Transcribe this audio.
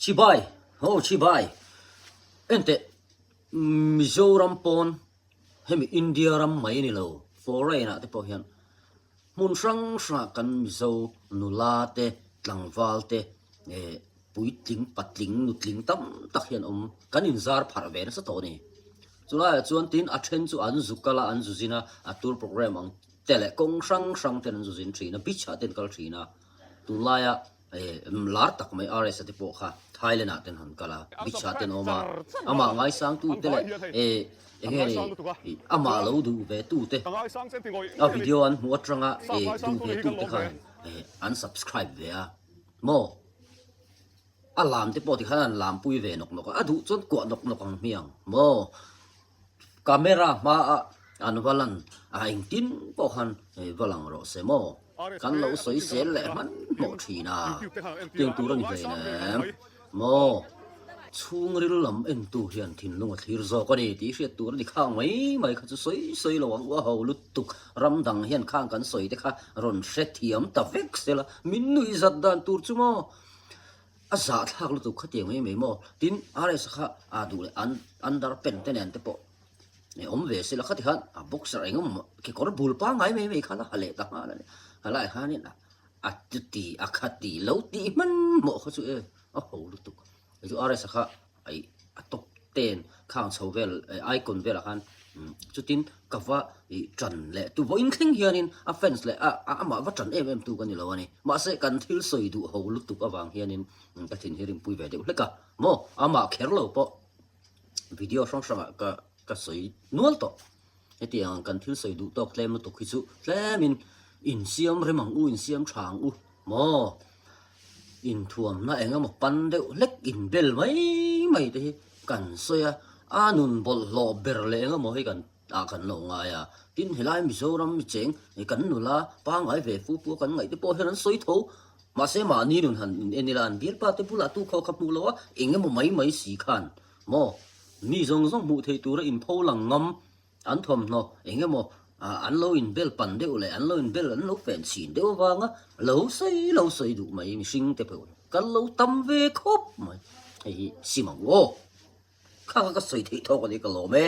chibai ho chibai ente Mizoram pon hemi India ram mai ni lo foreign te po hian mun sang sa kan mizo nula te tlangwal te pui tling patling nutling tam tak hian kan in zar phar ve na sa to ni chula chuan tin a then chu an zukala an zuzina atur program ang tele kong sang ten an zuzin thina bicha ten kal thina tulaya lar tak mai rs ate po kha thailand ten han kala bicha ten ama ngai sang tu tele ama lo du ve tu te a video an mu atranga tu ve tu te khan unsubscribe ve a mo alam te po ti khan lam pui ve nok nok a du chon ko nok ang miang mo camera ma an walan a ing tin po khan walang ro se mo kan lo soi se le man mo thina tiang tu ran ve na mo chung ril lam en tu hian thin lunga thlir zo ko ni ti hriat tur ni khang mai kha chu soi lo ang wa ho lut tuk ram dang hian khang kan soi te kha ron hret thiam ta vek sela min nui zat dan tur chu mo a za thak lu tu kha tiang mai mo tin rs kha a du le an under pen ten en te po ve sela kha ti khan a boxer engom ke kor bul pa ngai mai kha la hale ta ha la hala ha ni na a ti a khati lo ti man mo kha chu a ho lu tu ju rs kha ai top 10 khang chhovel icon vela khan chutin kawa I tran le tu voin thing hianin a fence le a ma wa tran em tu kan ni lo ani ma se kan thil soi du ho lu tu awang hianin ka thin hiring pui ve de leka mo ama kherlo po video song song ka soi nual to etiang kan thil soi du to claim to khichu claimin in siam remang u in siam thang u mo in thuam na enga mo pan de lek in bel mai te kan soya anun bol lo ber le nga mo hi kan a kan lo nga ya tin helai Mizoram mi cheng kan nula pa ngai ve fu pu kan ngai te po heran soi tho ma se ma ni nun han enilan bir pa te pula tu kho khap mu lo enga mo mai si khan mo ni zong mu thei tu ra in pho lang ngam an thom no enga mo an lo in bel pan de ule an lo in bel an lo fen sin de wanga lo sei du mai mi sing te po kan lo tam ve khop mai ai si ma wo kha ka soi thei tho ko ni ka lo me